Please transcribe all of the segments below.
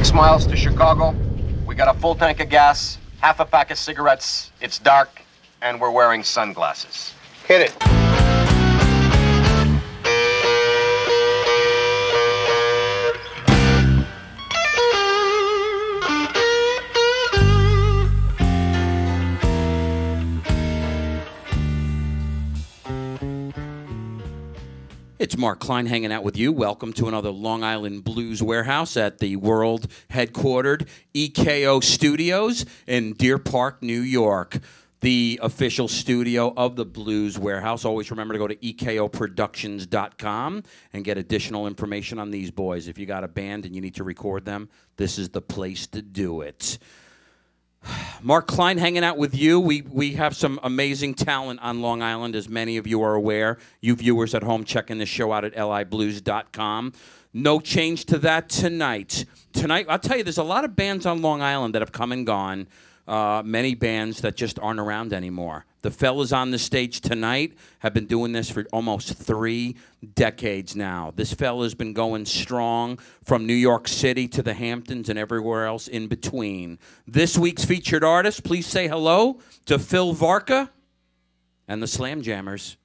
6 miles to Chicago. We got a full tank of gas, half a pack of cigarettes. It's dark, and we're wearing sunglasses. Hit it. It's Mark Klein hanging out with you. Welcome to another Long Island Blues Warehouse at the world-headquartered EKO Studios in Deer Park, New York, the official studio of the Blues Warehouse. Always remember to go to ekoproductions.com and get additional information on these boys. If you got a band and you need to record them, this is the place to do it. Mark Klein hanging out with you. We have some amazing talent on Long Island, as many of you are aware. You viewers at home checking the show out at liblues.com. No change to that tonight. Tonight, I'll tell you, there's a lot of bands on Long Island that have come and gone. Many bands that just aren't around anymore. The fellas on the stage tonight have been doing this for almost 3 decades now. This fella's been going strong from New York City to the Hamptons and everywhere else in between. This week's featured artist, please say hello to Phil Varca and the Slam Jammers.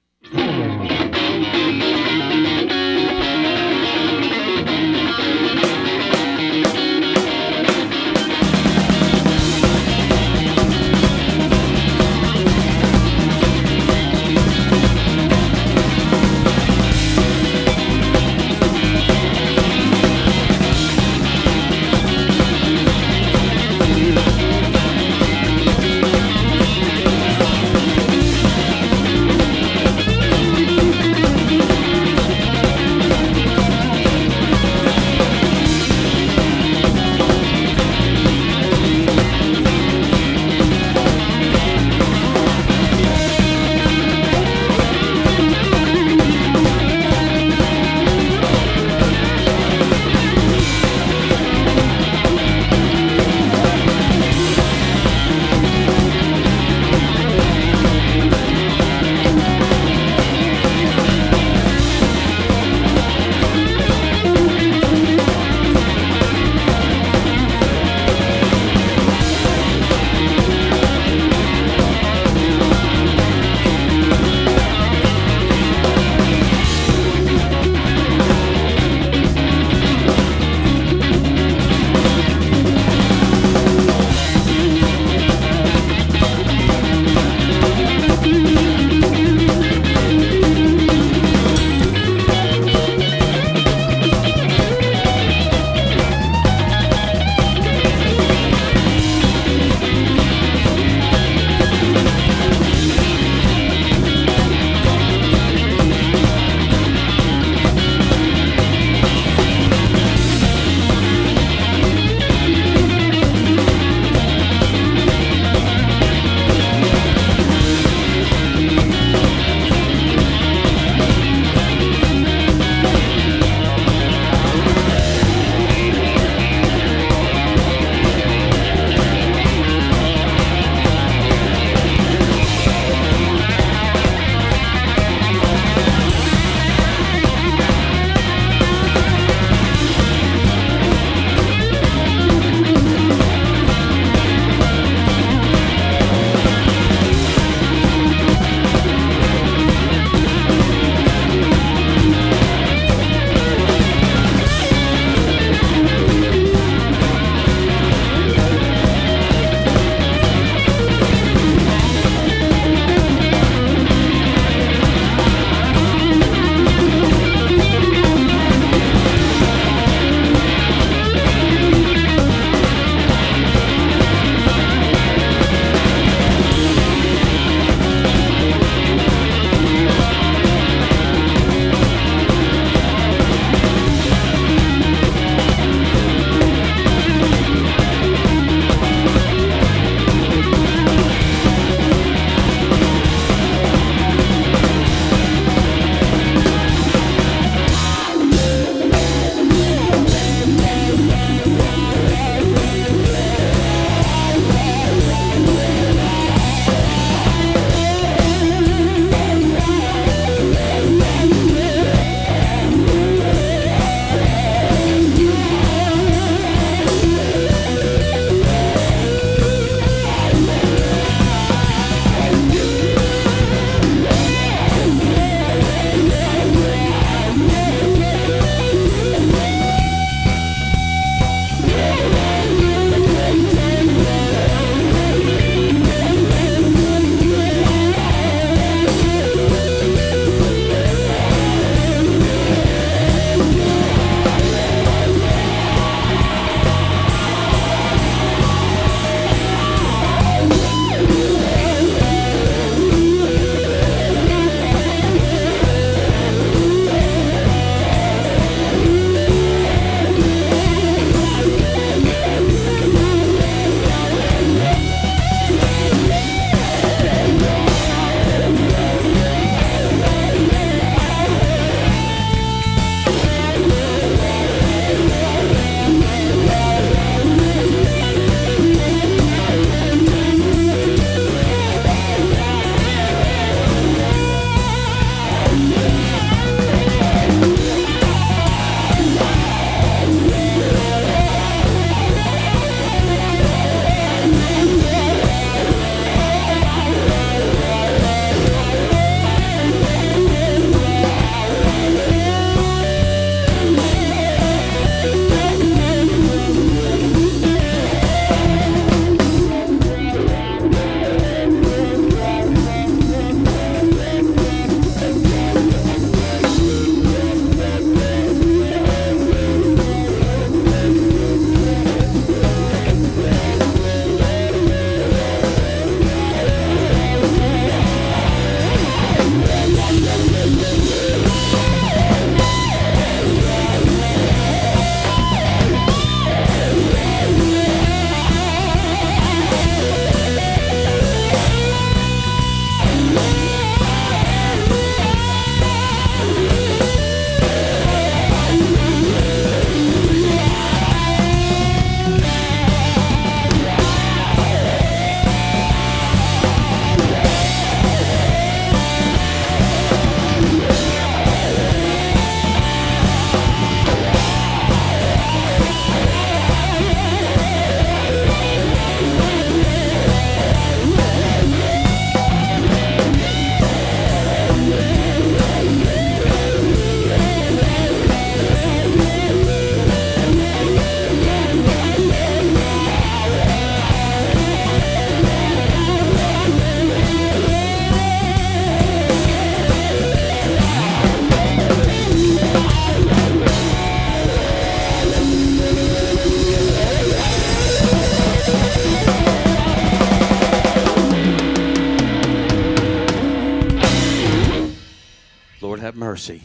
have mercy.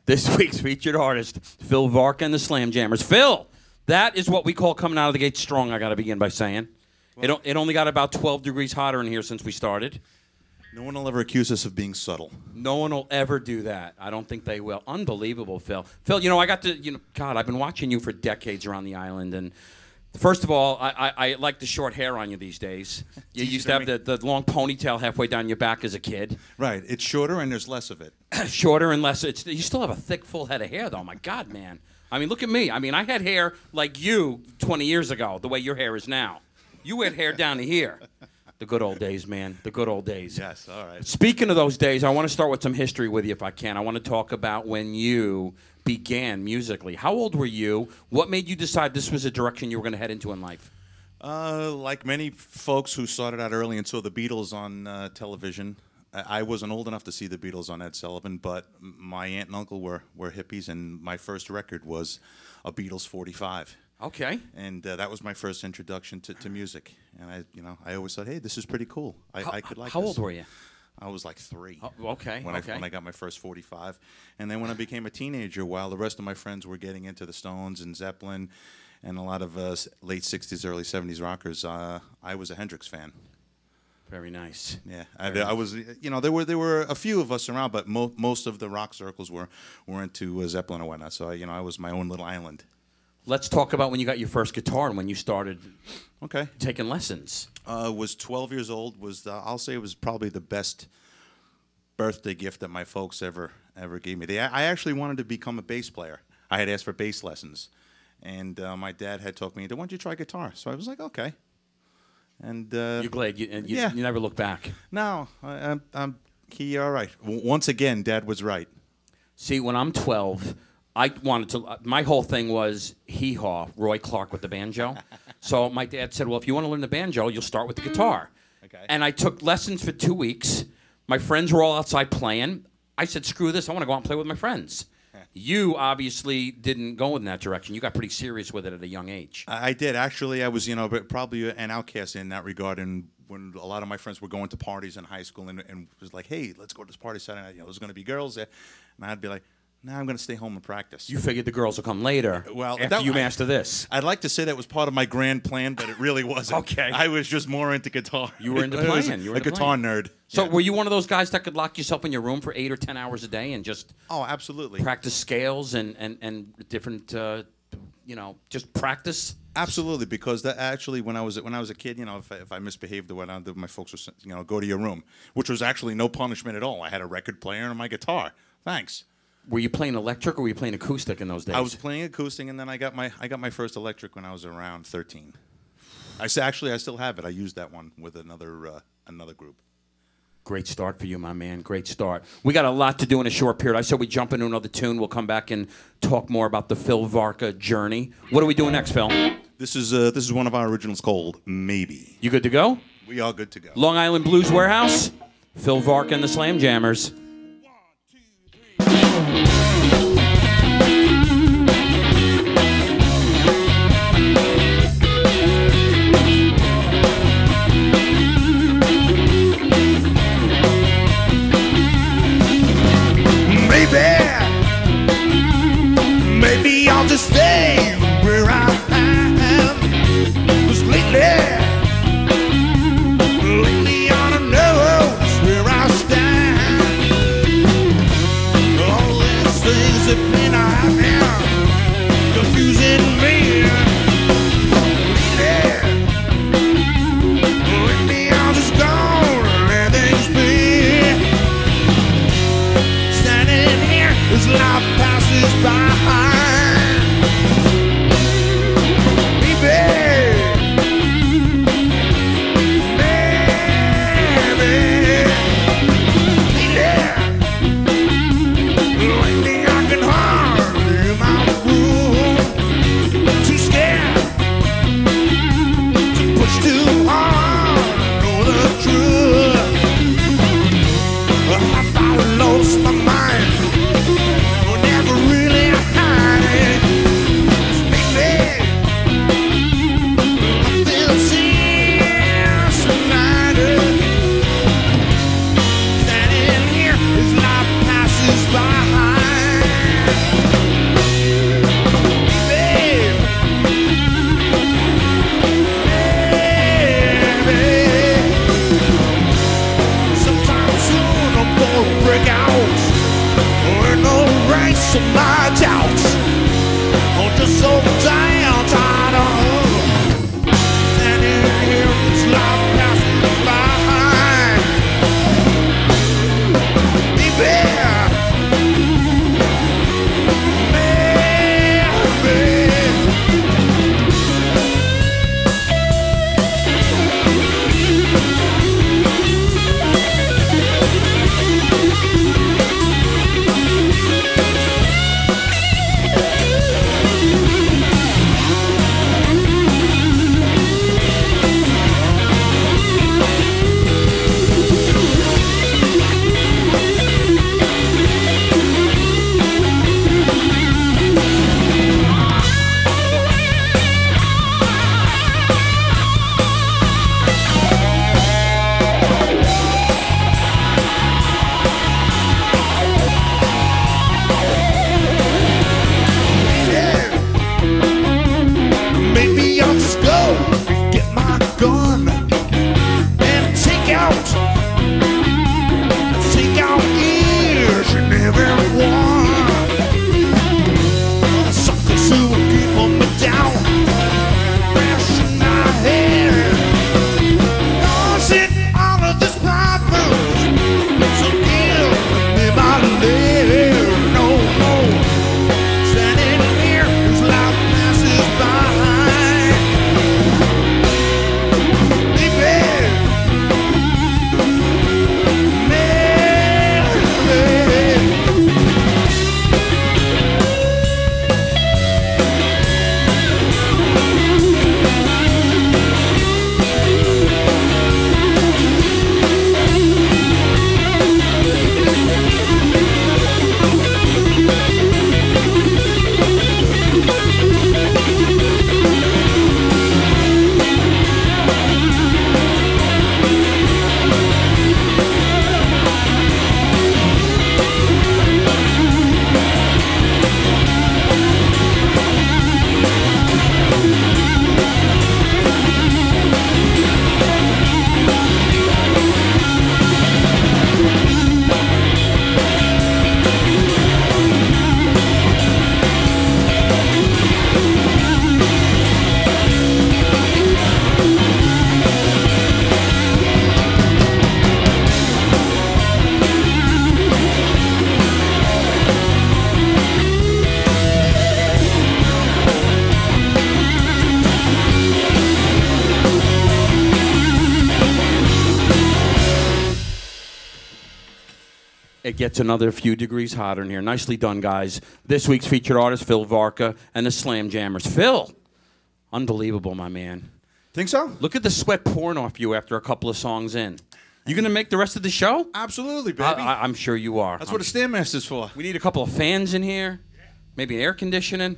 This week's featured artist, Phil Varca and the Slam Jammers. Phil, that is what we call coming out of the gate strong, I got to begin by saying. Well, it only got about 12 degrees hotter in here since we started. No one will ever accuse us of being subtle. No one will ever do that. I don't think they will. Unbelievable, Phil. Phil, you know, I got to, you know, God, I've been watching you for decades around the island, and first of all, I like the short hair on you these days. You used to have the long ponytail halfway down your back as a kid. Right. It's shorter and there's less of it. Shorter and less. You still have a thick, full head of hair, though. My God, man. I mean, look at me. I mean, I had hair like you 20 years ago, the way your hair is now. You had hair down to here. The good old days, man. The good old days. Yes, all right. Speaking of those days, I want to start with some history with you if I can. I want to talk about when you began musically. How old were you? What made you decide this was a direction you were going to head into in life? Like many folks who started out early and saw the Beatles on television, I wasn't old enough to see the Beatles on Ed Sullivan, but my aunt and uncle were hippies, and my first record was a Beatles 45. Okay. And that was my first introduction to music. And I always thought, hey, this is pretty cool. I could like this. How old were you? I was like 3. Oh, okay. When I got my first 45, and then when I became a teenager, while the rest of my friends were getting into the Stones and Zeppelin, and a lot of late '60s, early '70s rockers, I was a Hendrix fan. Very nice. Yeah, I was. You know, there were a few of us around, but most of the rock circles were into Zeppelin and whatnot. So I was my own little island. Let's talk about when you got your first guitar and when you started taking lessons. Was 12 years old. I'll say it was probably the best birthday gift that my folks ever gave me. I actually wanted to become a bass player. I had asked for bass lessons, and my dad had talked me into, why don't you try guitar? So I was like, okay. And you're glad you never look back. No, I'm all right. Once again, Dad was right. See, when I'm 12. I wanted to. My whole thing was hee-haw, Roy Clark with the banjo. So my dad said, well, if you want to learn the banjo, you'll start with the guitar. Okay. And I took lessons for 2 weeks. My friends were all outside playing. I said, screw this. I want to go out and play with my friends. You obviously didn't go in that direction. You got pretty serious with it at a young age. I did. Actually, I was, probably an outcast in that regard. And when a lot of my friends were going to parties in high school and was like, hey, let's go to this party Saturday night. There's going to be girls there. And I'd be like, nah, I'm going to stay home and practice. You figured the girls will come later after you master this. I'd like to say that was part of my grand plan, but it really wasn't. Okay. I was just more into guitar. You were into playing. You were a guitar nerd. So were you one of those guys that could lock yourself in your room for 8 or 10 hours a day and just absolutely practice scales and different, just practice? Absolutely, because actually when I was a kid, if I misbehaved or whatnot, my folks would go to your room, which was actually no punishment at all. I had a record player and my guitar. Thanks. Were you playing electric or were you playing acoustic in those days? I was playing acoustic, and then I got my first electric when I was around 13. I still have it. I used that one with another group. Great start for you, my man. Great start. We got a lot to do in a short period. I said we jump into another tune. We'll come back and talk more about the Phil Varca journey. What are we doing next, Phil? This is one of our originals called Maybe. You good to go? We are good to go. Long Island Blues Warehouse, Phil Varca and the Slam Jammers. Maybe I'll just stay where I am. 'Cause lately I don't know where I stand. So my doubts are just so damn tired of standing here, this life passing by. Baby, It gets another few degrees hotter in here. Nicely done, guys. This week's featured artist, Phil Varca, and the Slam Jammers. Phil, unbelievable, my man. Think so? Look at the sweat pouring off you after a couple of songs in. You going to make the rest of the show? Absolutely, baby. I'm sure you are. That's what a Stairmaster's for. We need a couple of fans in here, maybe air conditioning.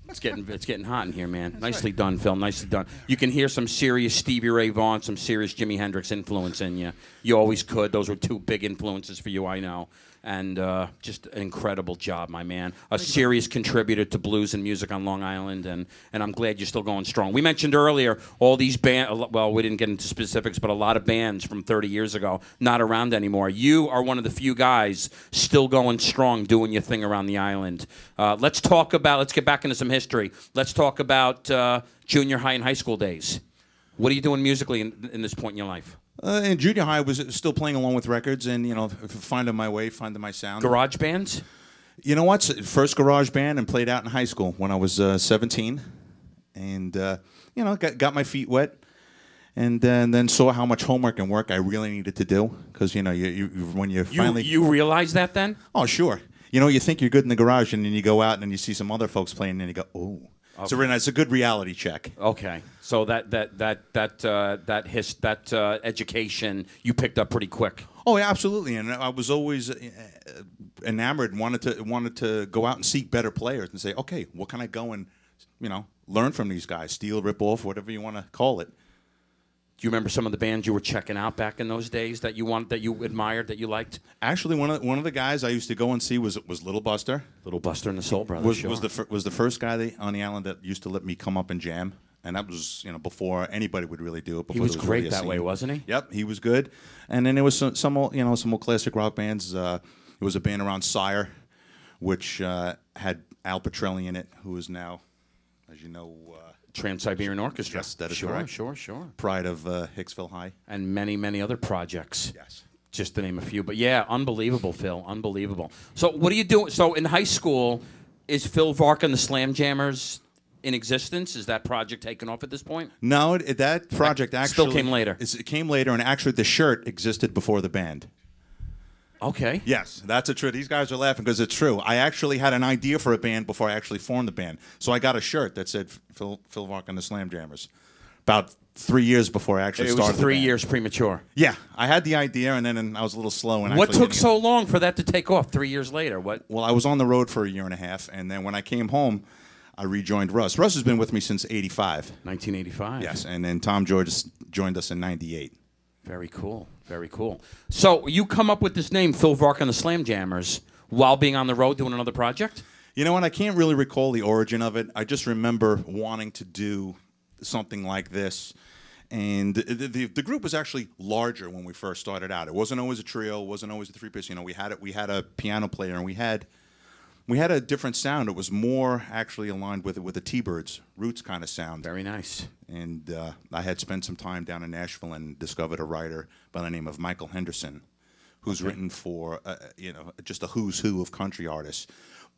It's getting hot in here, man. That's Nicely right. done, Phil. Nicely done. You can hear some serious Stevie Ray Vaughan, some serious Jimi Hendrix influence in you. You always could. Those were two big influences for you, I know. And just an incredible job, my man. A serious contributor to blues and music on Long Island, and I'm glad you're still going strong. We mentioned earlier all these bands, well, we didn't get into specifics, but a lot of bands from 30 years ago not around anymore. You are one of the few guys still going strong, doing your thing around the island. Let's get back into some history. Let's talk about junior high and high school days. What are you doing musically in this point in your life? In junior high, I was still playing along with records and, you know, finding my way, finding my sound. Garage bands? You know what? First garage band and played out in high school when I was 17. And, you know, got my feet wet. And then saw how much homework and work I really needed to do. Because, you know, when you finally... You realized that then? Oh, sure. You know, you think you're good in the garage and then you go out and you see some other folks playing and you go, oh. Okay. So it's a good reality check. Okay, so that education you picked up pretty quick. Oh, yeah, absolutely, and I was always enamored and wanted to go out and seek better players and say, okay, what can I go and, you know, learn from these guys, steal, rip off, whatever you want to call it. Do you remember some of the bands you were checking out back in those days that you admired, that you liked? Actually, one of the guys I used to go and see was Little Buster. Little Buster and the Soul Brothers. Was the first guy on the island that used to let me come up and jam, and that was, you know, before anybody would really do it. He was great really that way, wasn't he? Yep, he was good. And then there was some more classic rock bands. There was a band around Sire, which had Al Petrelli in it, who is now, as you know, Trans-Siberian Orchestra. Yes, that is sure, correct. Sure. Pride of Hicksville High. And many, many other projects. Yes. Just to name a few. But yeah, unbelievable, Phil. Unbelievable. So what do you do? So in high school, is Phil Varca and the Slam Jammers in existence? Is that project taken off at this point? No, that project actually still came later. It came later, and actually the shirt existed before the band. Okay. Yes, that's a true. These guys are laughing because it's true. I actually had an idea for a band before I actually formed the band. So I got a shirt that said Phil Varca and the Slam Jammers. About 3 years before I actually started. It was 3 years premature. Yeah, I had the idea, and then I was a little slow. And what took so long for that to take off? 3 years later, what? Well, I was on the road for a year and a half, and then when I came home, I rejoined Russ. Russ has been with me since '85. 1985. Yes, and then Tom George joined us in '98. Very cool. Very cool. So you come up with this name, Phil Varca and the Slam Jammers, while being on the road doing another project? You know what? I can't really recall the origin of it. I just remember wanting to do something like this. And the group was actually larger when we first started out. It wasn't always a trio. It wasn't always a three-piece. You know, we had a piano player, and we had a different sound. It was more actually aligned with the T-Birds roots kind of sound. Very nice. And I had spent some time down in Nashville and discovered a writer by the name of Michael Henderson, who's written for just a who's who of country artists.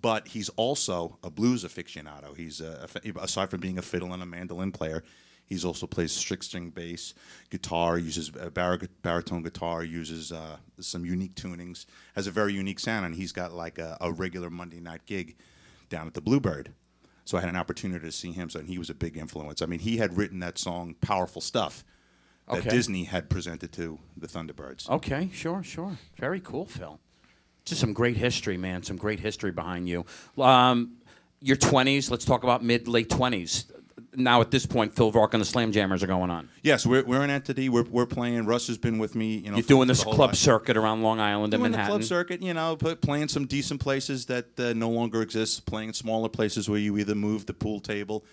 But he's also a blues aficionado. He's aside from being a fiddle and a mandolin player, he's also plays string bass, guitar, uses baritone guitar, uses some unique tunings, has a very unique sound, and he's got like a regular Monday night gig down at the Bluebird. So I had an opportunity to see him, and he was a big influence. I mean, he had written that song, Powerful Stuff, that Disney had presented to the Thunderbirds. Okay, sure. Very cool, Phil. Just some great history, man, some great history behind you. Your 20s, let's talk about mid-late 20s. Now, at this point, Phil Varca and the Slam Jammers are going on. Yes, we're an entity. We're playing. Russ has been with me. You know, you're doing this club circuit around Long Island and Manhattan. Doing the club circuit, you know, playing some decent places that no longer exist. Playing smaller places where you either move the pool table,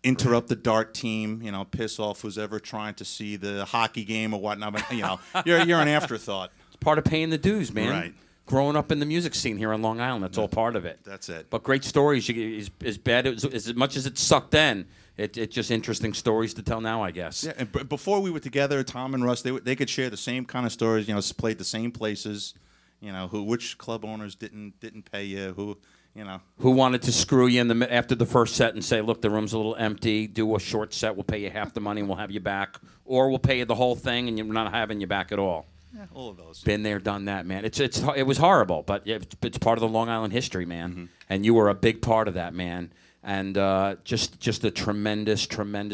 interrupt the dart team, you know, piss off who's ever trying to see the hockey game or whatnot. But you know, you're an afterthought. It's part of paying the dues, man. Right. Growing up in the music scene here on Long Island, that's all part of it. That's it. But great stories. As bad as much as it sucked then, it's just interesting stories to tell now, I guess. Yeah, and before we were together, Tom and Russ, they could share the same kind of stories. You know, played the same places. You know, which club owners didn't pay you, who wanted to screw you after the first set and say, look, the room's a little empty. Do a short set. We'll pay you half the money and we'll have you back, or we'll pay you the whole thing and we're not having you back at all. Yeah, all of those. Been there, done that, man. It was horrible, but it's part of the Long Island history, man. Mm-hmm. And you were a big part of that, man. And just the tremendous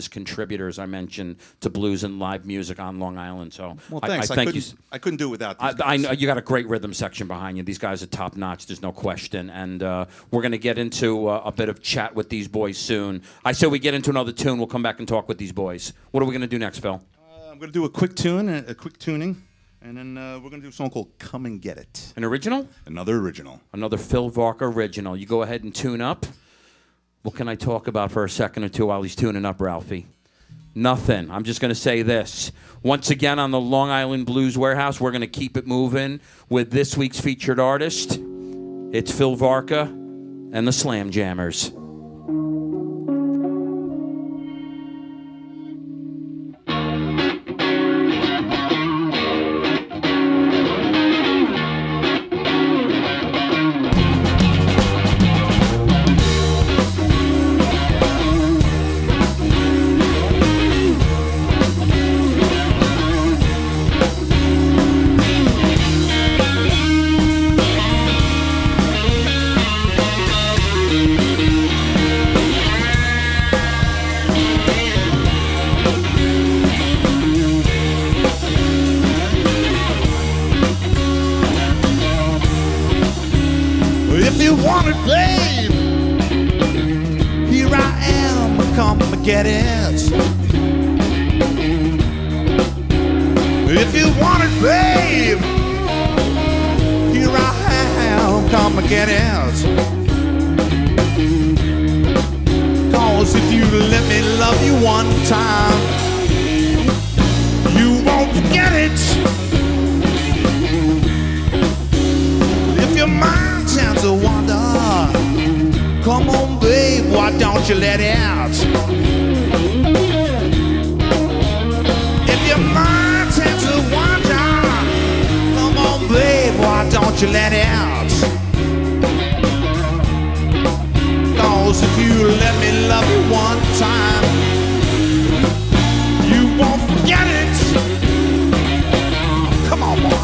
contributors I mentioned to blues and live music on Long Island. So well, thanks. I thank you. I couldn't do it without these guys. I know you got a great rhythm section behind you. These guys are top notch. There's no question. And we're going to get into a bit of chat with these boys soon. I say we get into another tune. We'll come back and talk with these boys. What are we going to do next, Phil? I'm going to do a quick tuning. And then we're going to do a song called Come and Get It. An original? Another original. Another Phil Varca original. You go ahead and tune up. What can I talk about for a second or two while he's tuning up, Ralphie? Nothing. I'm just going to say this. Once again on the Long Island Blues Warehouse, we're going to keep it moving with this week's featured artist. It's Phil Varca and the Slam Jammers. If you want it, babe, here I am, come and get it. If you want it, babe, here I am, come and get it. 'Cause if you let me love you one time, you won't forget it. If your mind turns to one don't you let out? If your mind tends to wander, come on, babe, why don't you let out? 'Cause if you let me love you one time, you won't forget it. Come on, boys.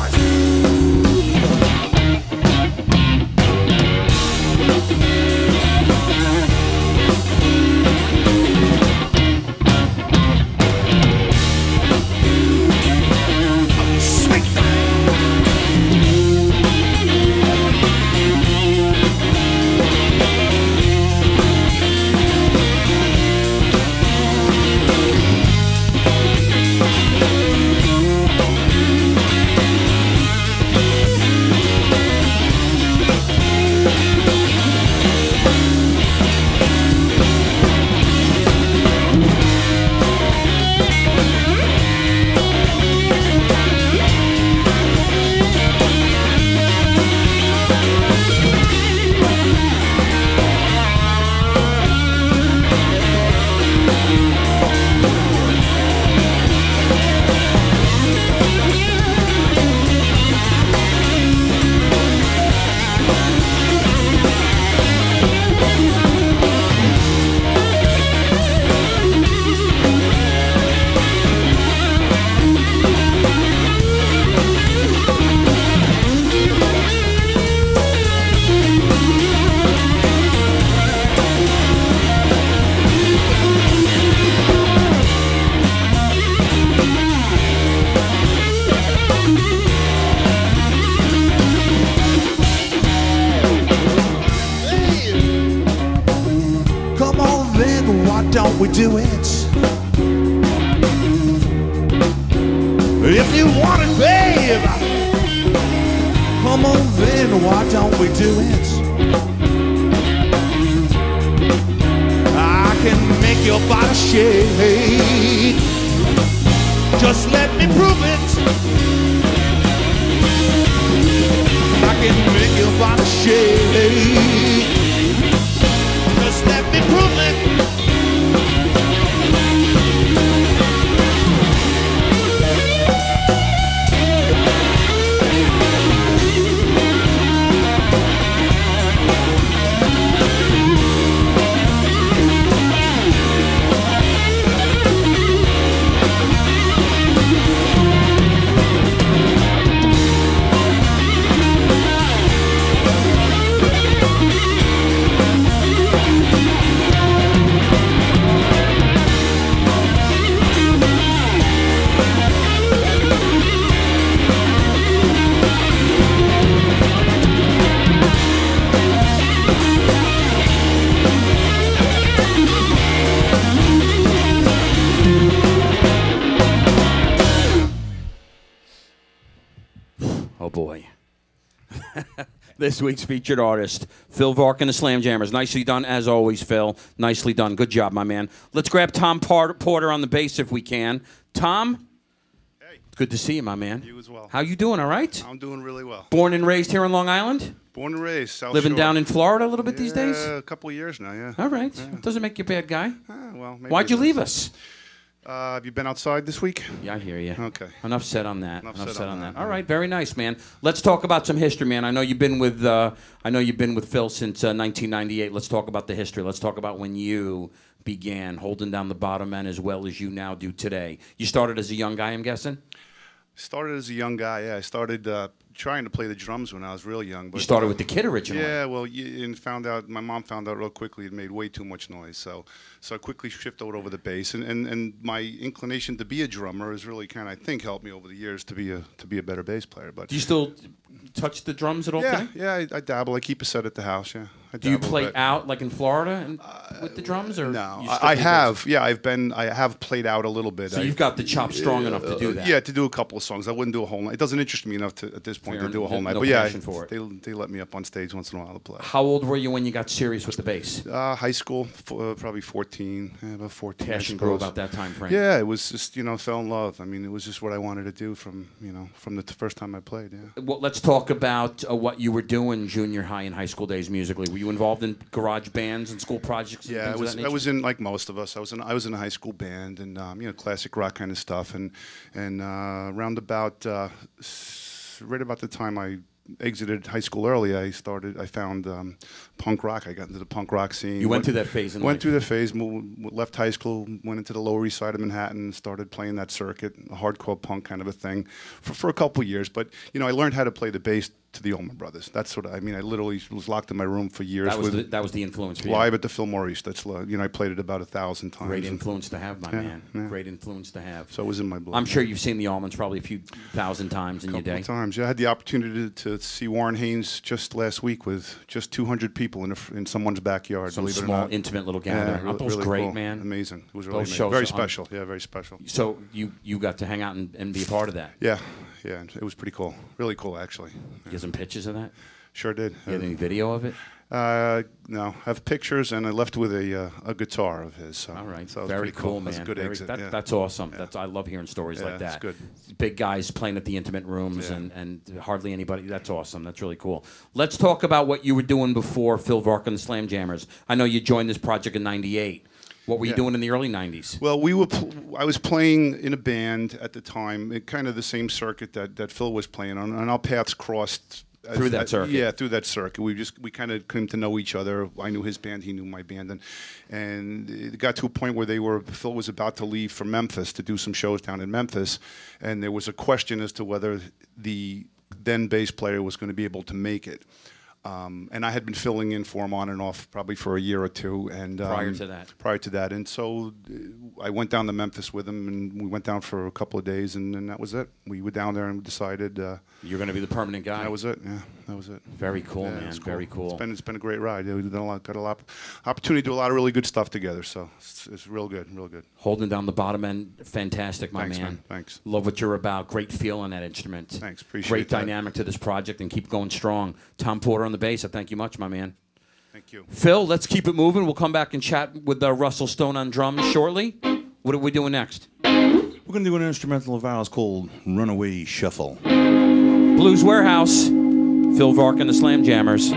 Don't we do it? If you want it, babe, come on then, why don't we do it? I can make your body shake. Just let me prove it. I can make your body shake. Just let me prove it. This week's featured artist, Phil Varca and the Slam Jammers. Nicely done, as always, Phil. Nicely done. Good job, my man. Let's grab Tom Porter on the bass if we can. Tom? Hey. It's good to see you, my man. You as well. How you doing, all right? I'm doing really well. Born and raised here on Long Island? Born and raised, South Living Shore. down in Florida a little bit these days? Yeah, a couple of years now, yeah. All right. Yeah. Doesn't make you a bad guy. Well, maybe Why'd you it leave does. us? Have you been outside this week? Yeah, I hear you. Okay. Enough said on that. Enough Enough said said on on that, that. All yeah. right, very nice, man. Let's talk about some history, man. I know you've been with Phil since 1998. Let's talk about the history. Let's talk about when you began holding down the bottom end as well as you now do today. You started as a young guy, I'm guessing? Started as a young guy, yeah. I started trying to play the drums when I was real young. But, You started with the kid originally. Yeah, well, and found out, my mom found out real quickly it made way too much noise. So I quickly shifted over the bass. And my inclination to be a drummer has really kind of, I think, helped me over the years to be a better bass player. But Do you still touch the drums at all yeah, today? yeah, I dabble. I keep a set at the house, yeah. Do you dabble a play bit. out like in Florida and with the drums, or No, you I strictly have. bass? Yeah, I have played out a little bit. So you've got the chops strong enough to do that. Yeah, to do a couple of songs. I wouldn't do a whole night. It doesn't interest me enough at this point Fair to do a whole enough. night. No But yeah, passion for it. they let me up on stage once in a while to play. How old were you when you got serious with the bass? High school, probably 14, about 14. I Passion grew suppose. about that time frame. Yeah, it was just, fell in love. I mean, it was just what I wanted to do from the first time I played, yeah. Well, let's talk about what you were doing junior high and high school days musically. you involved in garage bands and school projects? And Yeah, things of that I nature? was in, like most of us. I was in a high school band and classic rock kind of stuff. And around about right about the time I exited high school early, I found punk rock. I got into the punk rock scene. You went through that phase in life. Went through the phase, left high school, went into the Lower East Side of Manhattan, started playing that circuit, a hardcore punk kind of a thing, for a couple years. But I learned how to play the bass to the Allman Brothers. That's what I literally was locked in my room for years. That was the influence for you. Live at the Fillmore East. That's I played it about 1,000 times. Great influence to have, my man. Yeah. Great influence to have. So it was in my blood. I'm sure you've seen the Allmans probably a few thousand times in your day. Couple times. Yeah, I had the opportunity to see Warren Haynes just last week with just 200 people in someone's backyard. Some believe it or small, not. intimate little gathering. Aren't those really great, cool. man? Amazing. It was really Those amazing. shows Very are special. Yeah, very special. So you got to hang out and be a part of that. Yeah, it was pretty cool. Really cool, actually. You get some pictures of that? Sure did. You have any video of it? No, I have pictures, and I left with a guitar of his. So, All right, so it was very pretty cool, man. That's a good exit. That's awesome. I love hearing stories like that. That's good. Big guys playing at the intimate rooms and hardly anybody. That's awesome. That's really cool. Let's talk about what you were doing before Phil Varca and the Slam Jammers. I know you joined this project in '98. What were you doing in the early '90s? Well, I was playing in a band at the time, kind of the same circuit that Phil was playing on, and our paths crossed. Through that circuit. Yeah, through that circuit. We kind of came to know each other. I knew his band, he knew my band, and it got to a point where Phil was about to leave for Memphis to do some shows down in Memphis, and there was a question as to whether the then bass player was going to be able to make it. And I had been filling in for him on and off probably for a year or two. And Prior to that. And so I went down to Memphis with him, and we went down for a couple of days, and that was it. We were down there and decided you're going to be the permanent guy. That was it. Yeah, that was it. Very cool, man. It's cool. Very cool. It's been a great ride. Yeah, we've got a lot opportunity to do a lot of really good stuff together. So it's real good, real good. Holding down the bottom end, fantastic, my Thanks, man. Thanks. Love what you're about. Great feel on that instrument. Thanks. Appreciate Great that. dynamic to this project, and keep going strong. Tom Porter on the bass. I thank you much, my man. Thank you. Phil, let's keep it moving. We'll come back and chat with Russell Stone on drums shortly. What are we doing next? We're going to do an instrumental of ours called Runaway Shuffle. Blues Warehouse. Phil Varca and the Slam Jammers.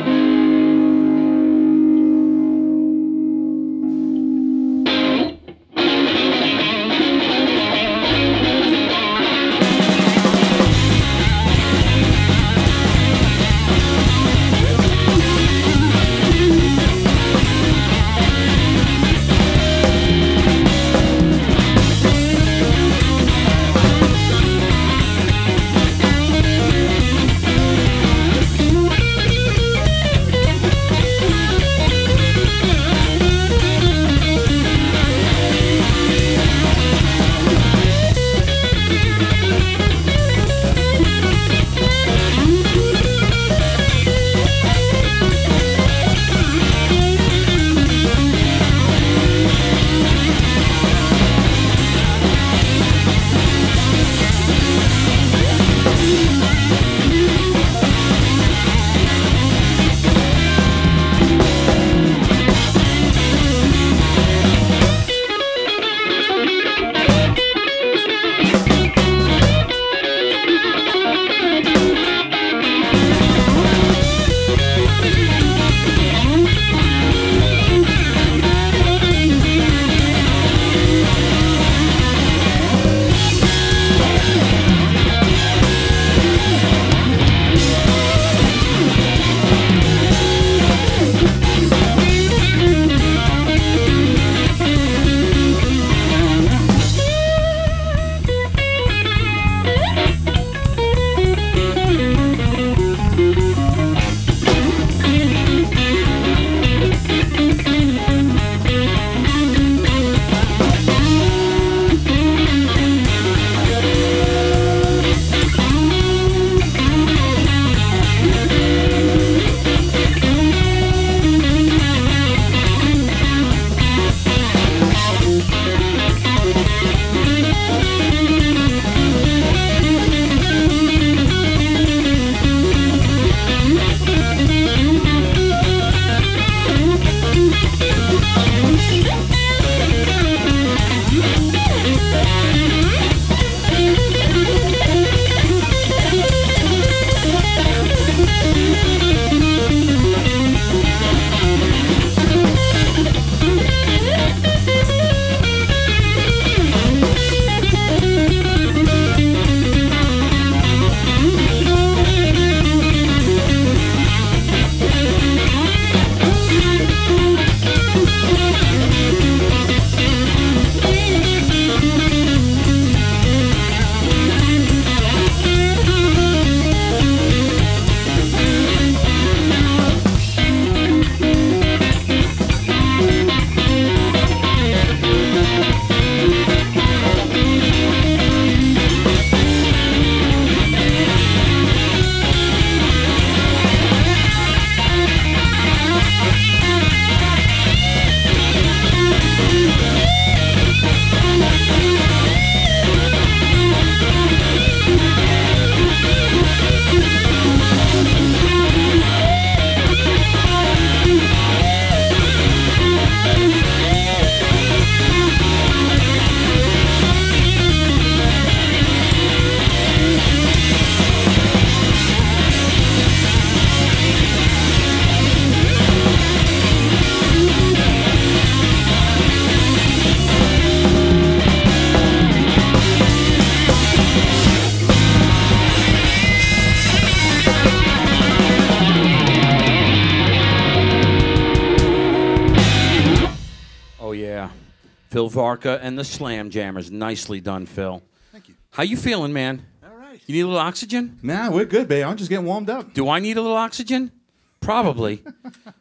Phil Varca and the Slam Jammers. Nicely done, Phil. Thank you. How you feeling, man? All right. You need a little oxygen? Nah, we're good, babe. I'm just getting warmed up. Do I need a little oxygen? Probably.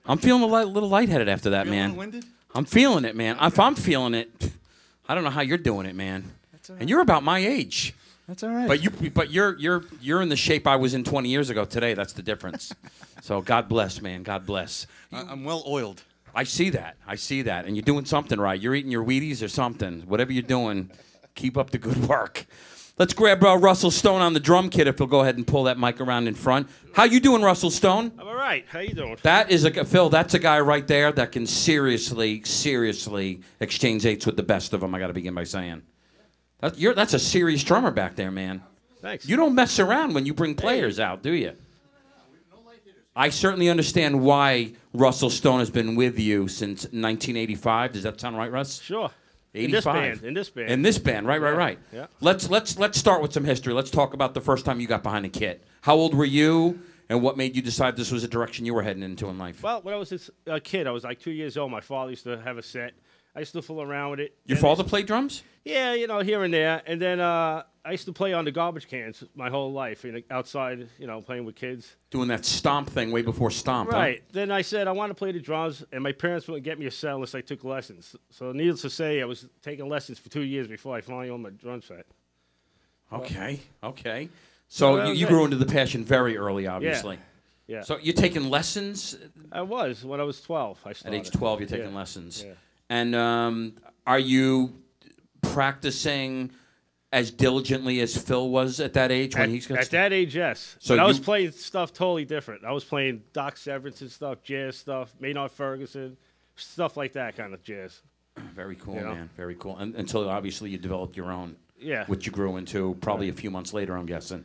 I'm feeling a little lightheaded after that, Feeling man. winded? I'm feeling it, man. If I'm feeling it, I don't know how you're doing it, man. All right. And you're about my age. That's all right. But you're in the shape I was in 20 years ago today. That's the difference. So God bless, man. God bless. I'm well oiled. I see that. I see that. And you're doing something right. You're eating your Wheaties or something. Whatever you're doing, keep up the good work. Let's grab Russell Stone on the drum kit if he'll go ahead and pull that mic around in front. How you doing, Russell Stone? I'm all right. How you doing? That is Phil, that's a guy right there that can seriously exchange eights with the best of them, I got to begin by saying. That's a serious drummer back there, man. Thanks. You don't mess around when you bring players out, do you? I certainly understand why Russell Stone has been with you since 1985. Does that sound right, Russ? Sure. 85. In this band. In this band, right. Yeah. Let's start with some history. Let's talk about the first time you got behind a kit. How old were you, and what made you decide this was a direction you were heading into in life? Well, when I was a kid, I was like 2 years old. My father used to have a set. I used to fool around with it. Your father played drums? Yeah, here and there. And then I used to play on the garbage cans my whole life, outside, playing with kids. Doing that stomp thing way before stomp, Right. huh? Then I said I want to play the drums, and my parents wouldn't get me a set unless I took lessons. So needless to say, I was taking lessons for 2 years before I finally owned my drum set. Okay. So Well, you grew into the passion very early, obviously. Yeah. So you're taking lessons? I was. When I was 12, I At started. age 12, you're taking lessons. Yeah. And are you practicing as diligently as Phil was at that age when he's got At that age, yes. So So I was you- playing stuff totally different. I was playing Doc Severinsen stuff, jazz stuff, Maynard Ferguson, stuff like that kind of jazz. Very cool, You know? man. Very cool. And until obviously you developed your own, Yeah. which you grew into probably a few months later, I'm guessing.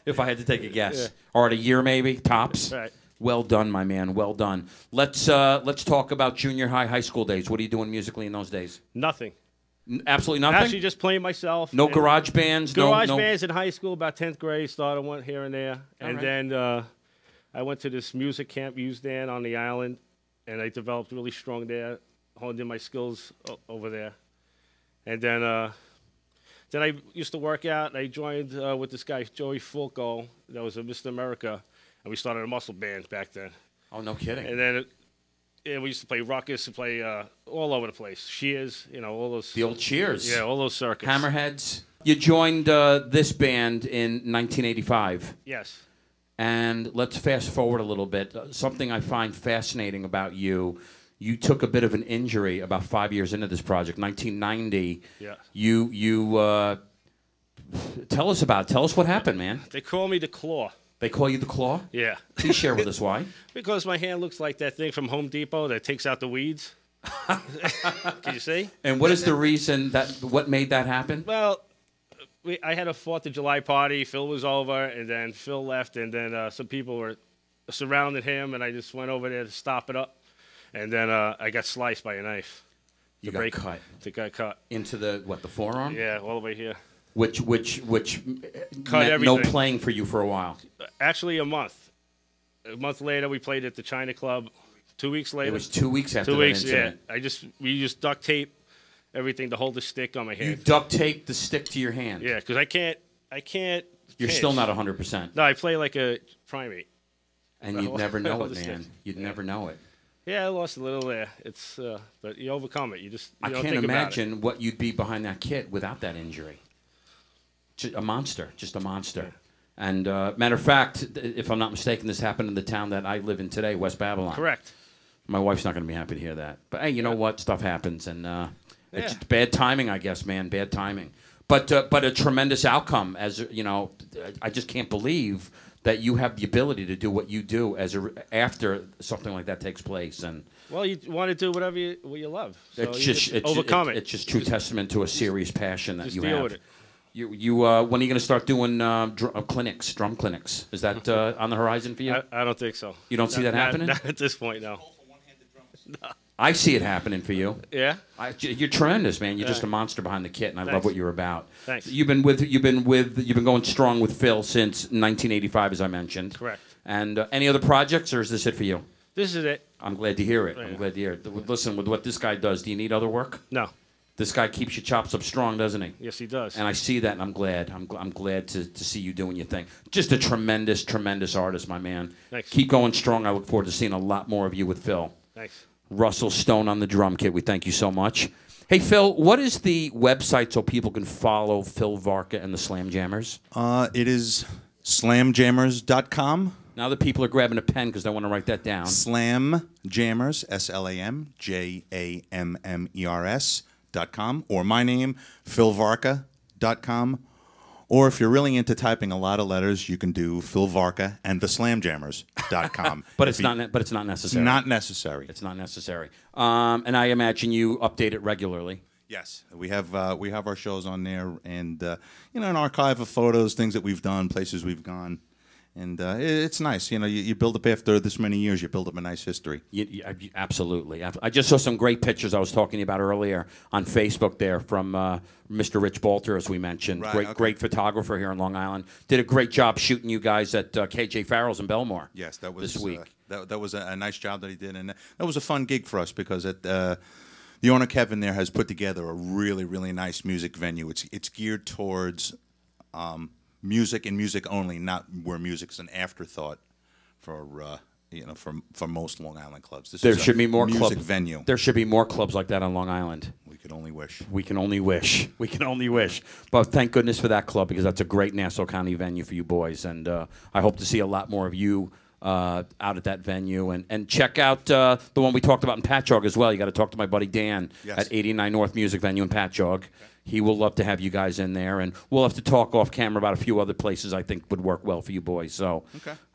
If I had to take a guess, Yeah. or at a year maybe tops. Right. Well done, my man. Well done. Let's talk about junior high school days. What are you doing musically in those days? Nothing. Absolutely nothing. Actually, just playing myself. No and garage bands. Garage no. bands in high school, about 10th grade, started one here and there. And right. then I went to this music camp, USDAN, on the island, and I developed really strong there, honed in my skills over there. And then I used to work out, and I joined with this guy, Joey Fulco, that was a Mr. America, and we started a muscle band back then. Oh, no kidding. And then we used to play ruckus and play all over the place. Shears, all those. The old Cheers. Yeah, all those circuits. Hammerheads. You joined this band in 1985. Yes. And let's fast forward a little bit. Something I find fascinating about you, you took a bit of an injury about 5 years into this project, 1990. Yeah. You tell us about it. Tell us what happened, man. They call me the Claw. They call you the Claw? Yeah. Please share with us why. Because my hand looks like that thing from Home Depot that takes out the weeds. Can you see? And what is the reason what made that happen? Well, I had a 4th of July party. Phil was over, and then Phil left, and then some people were surrounding him, and I just went over there to stop it up. And then I got sliced by a knife. You got cut. It got cut. Into the forearm? Yeah, all the way here. Which Cut meant no everything. playing for you for a while. Actually, a month. A month later, we played at the China Club. 2 weeks later. It was 2 weeks after 2 weeks, that incident. yeah. We used duct tape, everything to hold the stick on my hand. You duct taped the stick to your hand. Yeah, because I can't. You're pinch. still not 100%. No, I play like a primate. And you'd never know Hold it, the man. stick. You'd never know it. Yeah, I lost a little there. It's but you overcome it. You just I don't can't think about it. imagine what you'd be behind that kit without that injury. Just a monster. And matter of fact, if I'm not mistaken, this happened in the town that I live in today, West Babylon. Correct. My wife's not going to be happy to hear that. But hey, you know what? Stuff happens, and it's just bad timing, I guess, man. Bad timing. But a tremendous outcome. As you know, I just can't believe that you have the ability to do what you do after something like that takes place. And Well, you want to do whatever you love. So it's you just overcome it. It's just true testament to a serious passion that Just you deal have. with it. You when are you going to start doing drum clinics? Is that on the horizon for you? I don't think so. You don't see that happening? Not at this point, no. I see it happening for you. Yeah. You're tremendous, man. You're just a monster behind the kit, and I love Thanks. what you're about. Thanks. You've been going strong with Phil since 1985, as I mentioned. Correct. And any other projects, or is this it for you? This is it. I'm glad to hear it. Yeah. I'm glad to hear it. Listen, with what this guy does, do you need other work? No. This guy keeps your chops up strong, doesn't he? Yes, he does. And I see that, and I'm glad. I'm glad to see you doing your thing. Just a tremendous, tremendous artist, my man. Thanks. Keep going strong. I look forward to seeing a lot more of you with Phil. Thanks. Russell Stone on the drum kit. We thank you so much. Hey, Phil, what is the website so people can follow Phil Varca and the Slam Jammers? It is slamjammers.com. Now that people are grabbing a pen because they want to write that down. Slam Jammers, SLAMJAMMERS.com, or my name, philvarca.com. Or if you're really into typing a lot of letters, you can do Phil Varca and the SlamJammers.com. But it's not necessary. It's not necessary. It's not necessary. And I imagine you update it regularly. Yes, we have our shows on there, and an archive of photos, things that we've done, places we've gone. And it's nice, you build up after this many years, you build up a nice history. Absolutely. I just saw some great pictures I was talking about earlier on Facebook there from Mr. Rich Balter, as we mentioned. Right, Great photographer here in Long Island. Did a great job shooting you guys at KJ Farrell's in Belmore. Yes, that was this week. That was a nice job that he did, and that was a fun gig for us because the owner Kevin there has put together a really, really nice music venue. It's geared towards music and music only, not where music's an afterthought for most Long Island clubs. There should be more music venue. There should be more clubs like that on Long Island. We could only wish. We can only wish. We can only wish. But thank goodness for that club because that's a great Nassau County venue for you boys, and I hope to see a lot more of you out at that venue. And check out the one we talked about in Patchogue as well. You got to talk to my buddy Dan at 89 North Music Venue in Patchogue. He will love to have you guys in there, and we'll have to talk off camera about a few other places I think would work well for you boys. So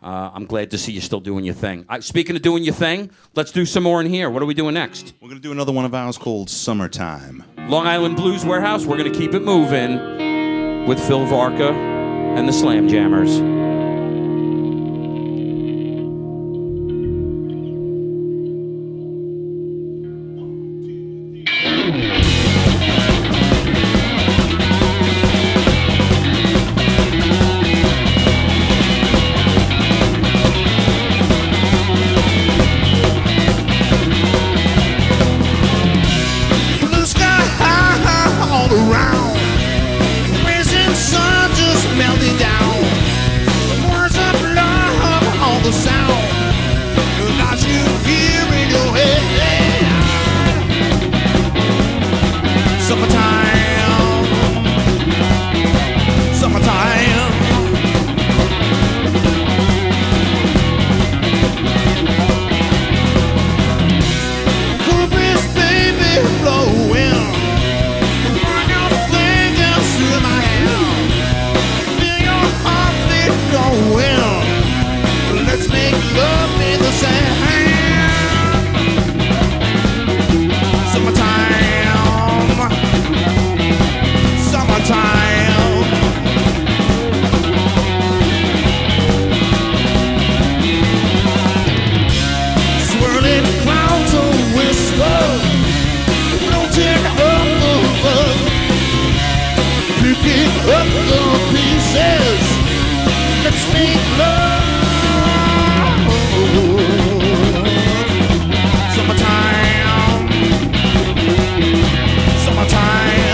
I'm glad to see you still doing your thing. Speaking of doing your thing, let's do some more in here. What are we doing next? We're going to do another one of ours called Summertime. Long Island Blues Warehouse, we're going to keep it moving with Phil Varca and the Slam Jammers. Blue sky high all around, risen sun just melting down. Words of love, all the sound that you hear in your head. Summertime, summertime. Cool breeze, baby, blowing. Run your fingers through my hair. Feel your heartbeat going. Let's make love in the sand. Summertime, summertime. Swirling clouds of whisper, floating above, picking up the pieces. Let's make love. Summertime, summertime.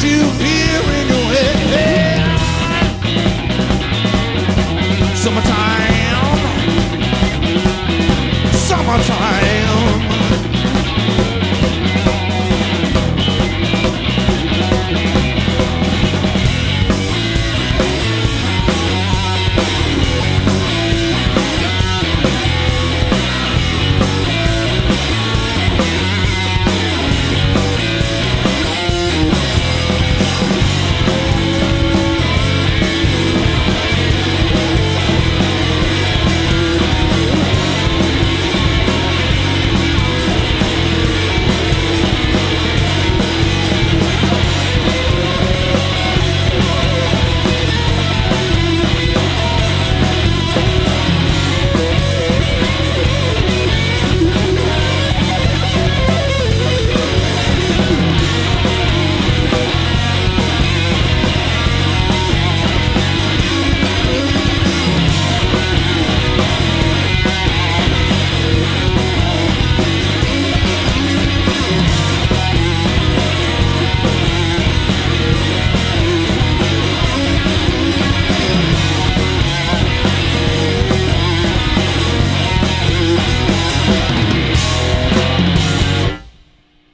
you hear in your head. Summertime, summertime.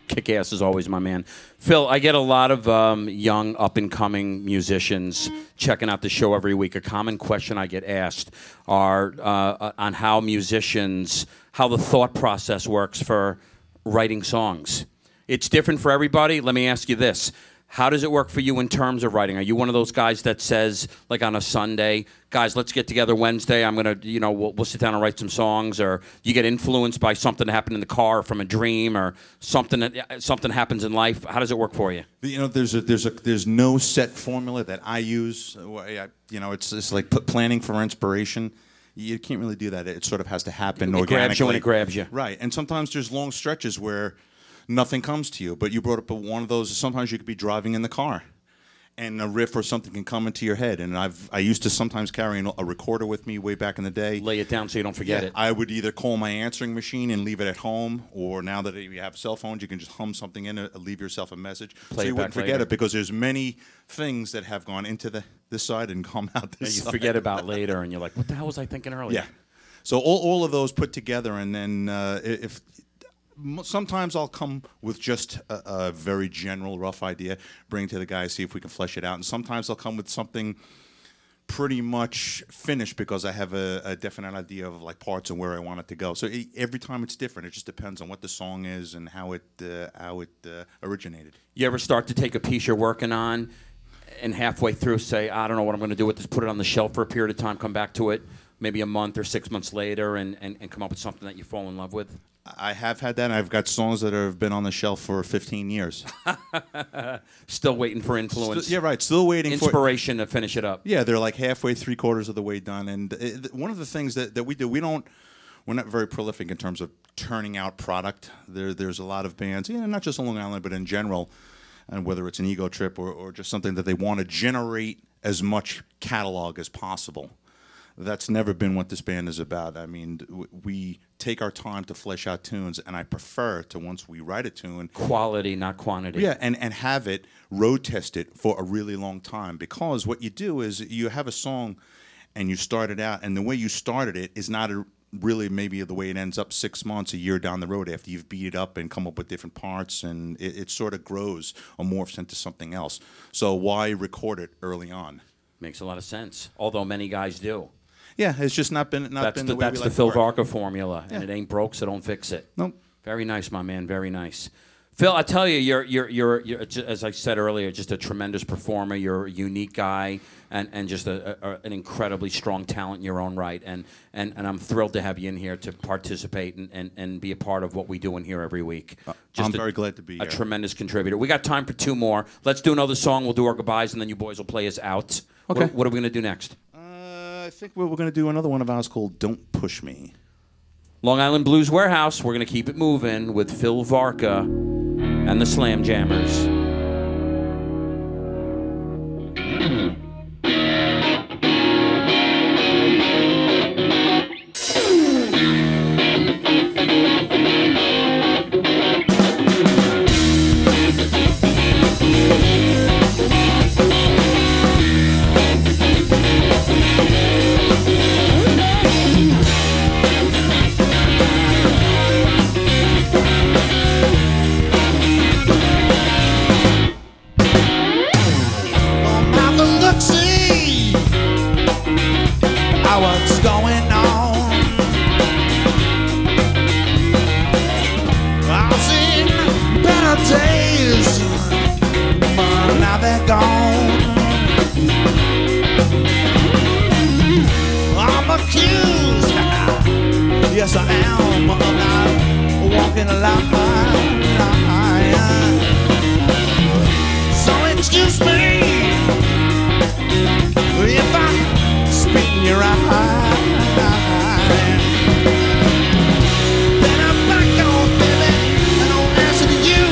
Kick-ass is always my man. Phil, I get a lot of young, up-and-coming musicians checking out the show every week. A common question I get asked are on how musicians, how the thought process works for writing songs. It's different for everybody. Let me ask you this. How does it work for you in terms of writing? Are you one of those guys that says, like on a Sunday, guys, let's get together Wednesday, I'm going to, you know, we'll sit down and write some songs, or you get influenced by something that happened in the car from a dream, or something happens in life? How does it work for you? You know, there's no set formula that I use. You know, it's like planning for inspiration. You can't really do that. It sort of has to happen organically. It grabs you when it grabs you. Right, and sometimes there's long stretches where nothing comes to you, but you brought up one of those. Sometimes you could be driving in the car, and a riff or something can come into your head. And I used to sometimes carry a recorder with me way back in the day. Lay it down so you don't forget it. I would either call my answering machine and leave it at home, or now that you have cell phones, you can just hum something in it, leave yourself a message, so you wouldn't forget it, because there's many things that have gone into this side and come out this side. You forget about later, and you're like, what the hell was I thinking earlier? Yeah. So all of those put together, and then sometimes I'll come with just a very general, rough idea, bring it to the guys, see if we can flesh it out. And sometimes I'll come with something pretty much finished because I have a definite idea of like parts and where I want it to go. So every time it's different. It just depends on what the song is and how it originated. You ever start to take a piece you're working on and halfway through say, I don't know what I'm going to do with this, put it on the shelf for a period of time, come back to it maybe a month or 6 months later and come up with something that you fall in love with? I have had that, and I've got songs that have been on the shelf for 15 years. Still waiting for influence. Yeah, right. Still waiting for inspiration to finish it up. Yeah, they're like halfway, 3/4 of the way done. And one of the things that we do, we're not very prolific in terms of turning out product. There's a lot of bands, not just on Long Island, but in general, and whether it's an ego trip or just something that they want to generate as much catalog as possible. That's never been what this band is about. I mean, we take our time to flesh out tunes, and I prefer to, once we write a tune, quality, not quantity. Yeah, and have it road tested for a really long time, because what you do is you have a song and you start it out, and the way you started it is not really maybe the way it ends up 6 months, a year down the road after you've beat it up and come up with different parts, and it sort of grows or morphs into something else. So why record it early on? Makes a lot of sense, although many guys do. Yeah, it's just not been the way we like to work. That's the Phil Varca formula, and it ain't broke, so don't fix it. Nope. Very nice, my man. Very nice. Phil, I tell you, you're as I said earlier, just a tremendous performer. You're a unique guy, and just an incredibly strong talent in your own right. And I'm thrilled to have you in here to participate and be a part of what we do in here every week. I'm very glad to be here. A tremendous contributor. We got time for 2 more. Let's do another song. We'll do our goodbyes, and then you boys will play us out. Okay. What are we going to do next? I think we're going to do another one of ours called Don't Push Me. Long Island Blues Warehouse. We're going to keep it moving with Phil Varca and the Slam Jammers. about what's going on. I've seen better days, but now they're gone. I'm accused, yes I am, of not walking a line. So excuse me if I spit in your eye. Then I'm back on, baby, and I'll answer to you.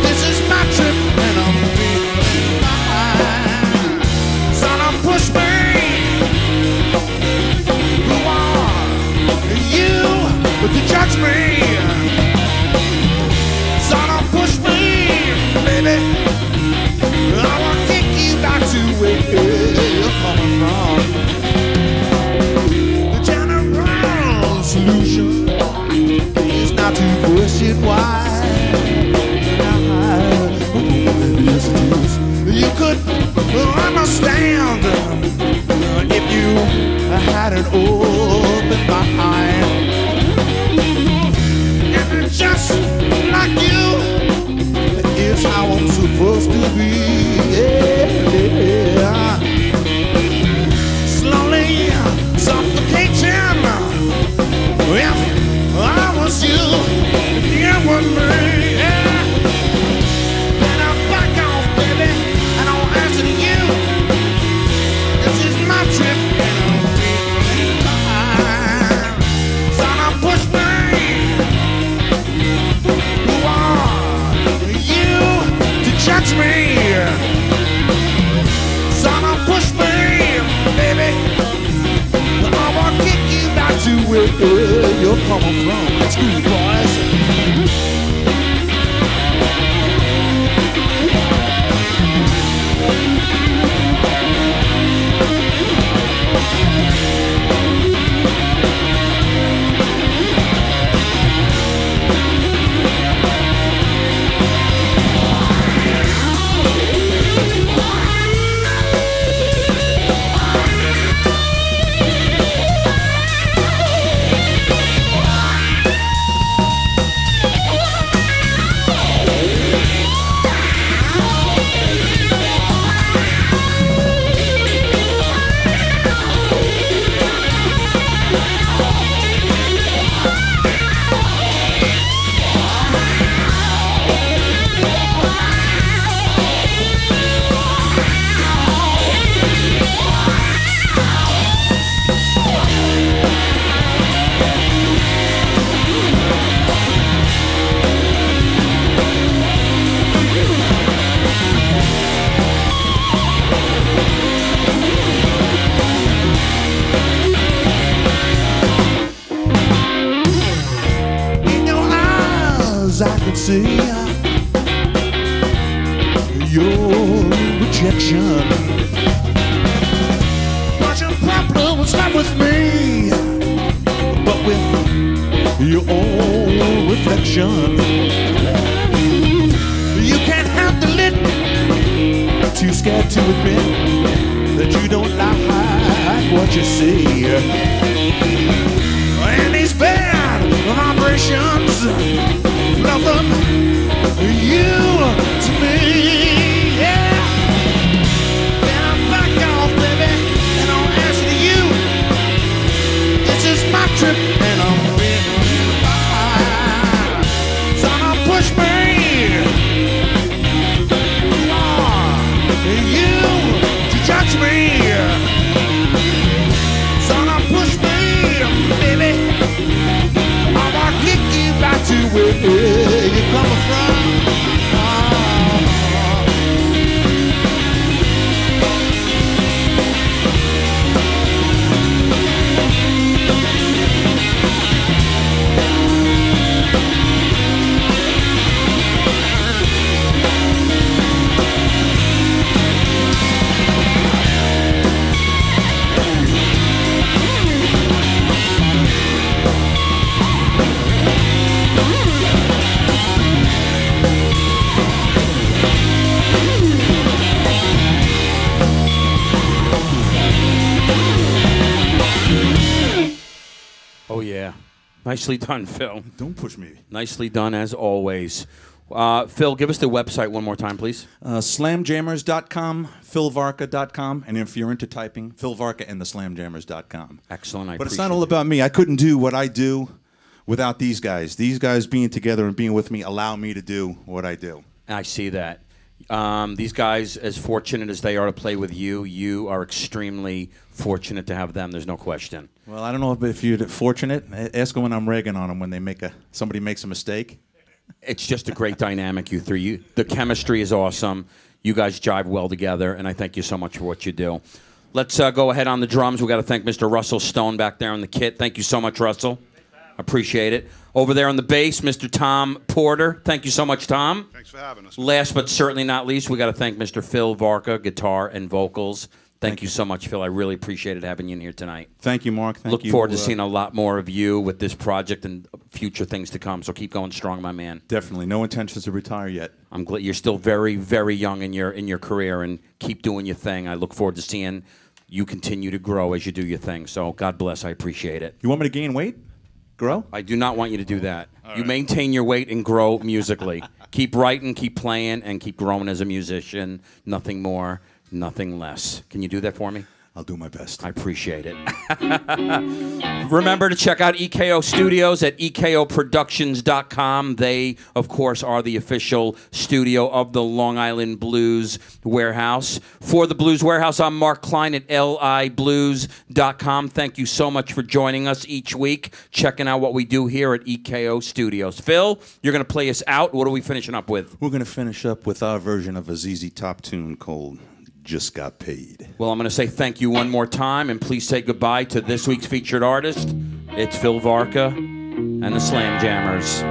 This is my trip, and I'm feeling fine. So don't push me. Who are you to judge me? So don't push me, baby. I wanna kick you back to where you're coming from. The general solution is not to question why. Yes, it is. You could understand if you had an open mind. And it's just like you is how I'm supposed to be. Yeah. Slowly suffocating. If I was you, you were me. Yeah. And I'm back off, baby, and I'll answer to you. This is my trip, and I'm feeling fine. So now push me. Who are you to judge me? So now push me, baby. I wanna kick you back to where you're coming from. Let's go, boys. I could see your rejection, but your problem was not with me, but with your own reflection. You can't handle it, too scared to admit that you don't like what you see. And these bad vibrations, love them, you to me, yeah. Then I'm back off, baby, and I'll answer to you. This is my trip, and I'm feeling fine. So now push me. Who are you to judge me? So now push me, baby. I'll kick you back to where you're coming from. Nicely done, Phil. Don't push me. Nicely done, as always. Phil, give us the website one more time, please. Slamjammers.com, philvarca.com, and if you're into typing, philvarca and the slamjammers.com. Excellent. But it's not all about me. I couldn't do what I do without these guys. These guys being together and being with me allow me to do what I do. I see that. These guys, as fortunate as they are to play with you, you are extremely fortunate to have them. There's no question. Well, I don't know if you're fortunate. Ask them when I'm ragging on them when they somebody makes a mistake. It's just a great dynamic, you three. The chemistry is awesome. You guys jive well together, and I thank you so much for what you do. Let's go ahead on the drums. We've got to thank Mr. Russell Stone back there in the kit. Thank you so much, Russell. Appreciate it. Over there on the bass, Mr. Tom Porter. Thank you so much, Tom. Thanks for having us. Last but certainly not least, we got to thank Mr. Phil Varca, guitar and vocals. Thank you so much, Phil. I really appreciated having you in here tonight. Thank you, Mark. Look forward to seeing a lot more of you with this project and future things to come. So keep going strong, my man. Definitely. No intentions to retire yet. I'm glad you're still very, very young in your career, and keep doing your thing. I look forward to seeing you continue to grow as you do your thing. So God bless. I appreciate it. You want me to gain weight? Grow? I do not want you to do that. You maintain your weight and grow musically. Keep writing, keep playing, and keep growing as a musician. Nothing more, nothing less. Can you do that for me? I'll do my best. I appreciate it. Remember to check out EKO Studios at ekoproductions.com. They, of course, are the official studio of the Long Island Blues Warehouse. For the Blues Warehouse, I'm Mark Klein at liblues.com. Thank you so much for joining us each week, checking out what we do here at EKO Studios. Phil, you're going to play us out. What are we finishing up with? We're going to finish up with our version of a ZZ Top tune called Just Got Paid. Well, I'm going to say thank you one more time, and please say goodbye to this week's featured artist. It's Phil Varca and the Slam Jammers.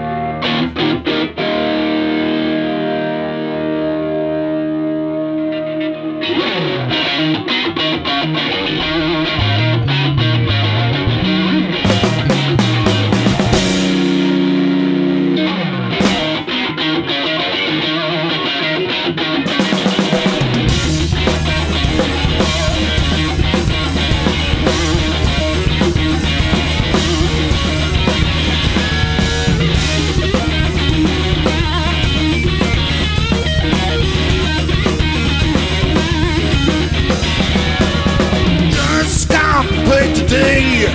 Today,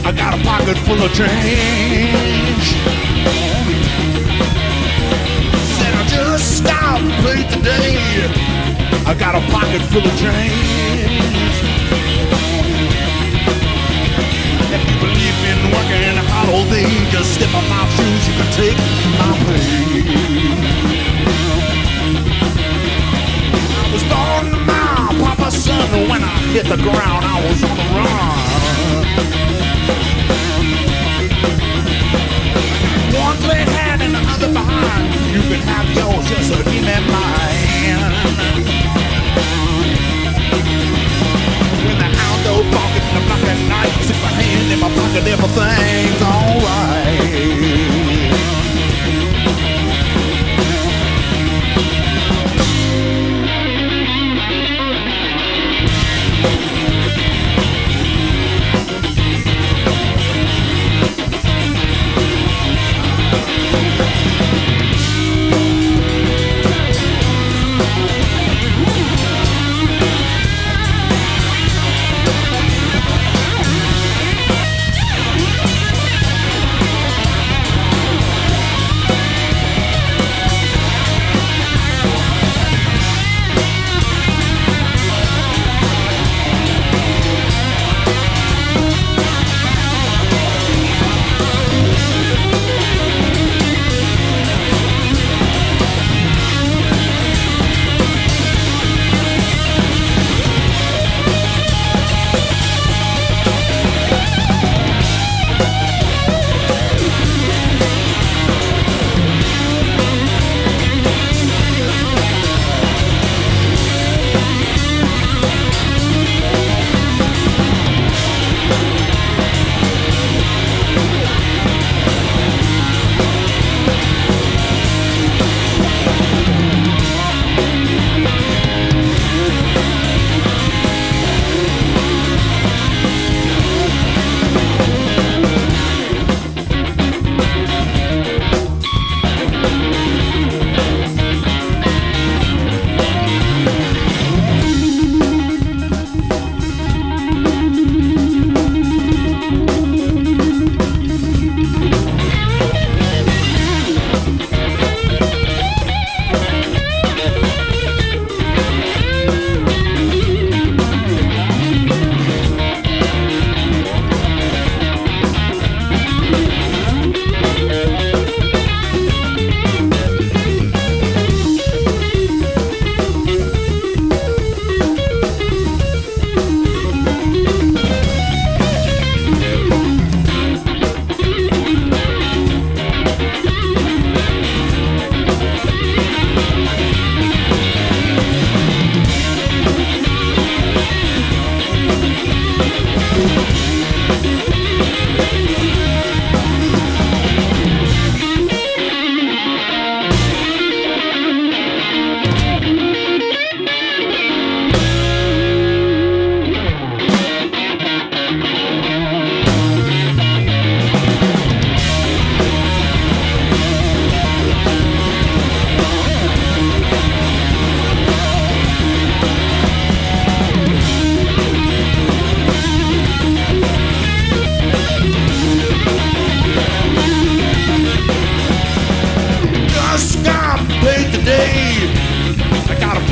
I got a pocket full of change. Said I just stopped and played today. I got a pocket full of change. If you believe in working hard all day, just step on my shoes, you can take my pay. I was born to my papa's son. When I hit the ground, I was on the run. One great hand and the other behind. You can have yours, just so give me mine. When the hound dog barking in the black at night, stick my hand in my pocket, everything's alright.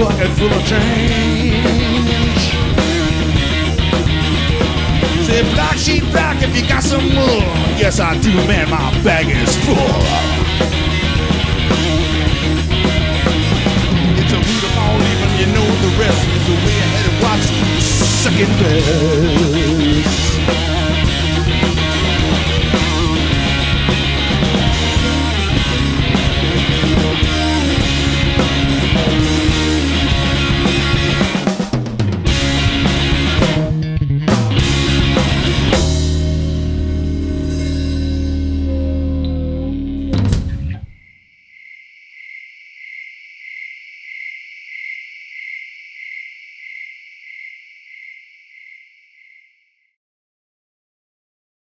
pocket full of change. Say, black sheep black if you got some more. Yes, I do, man, my bag is full. It's a root of all even, you know the rest. It's a way ahead of what's sucking bad.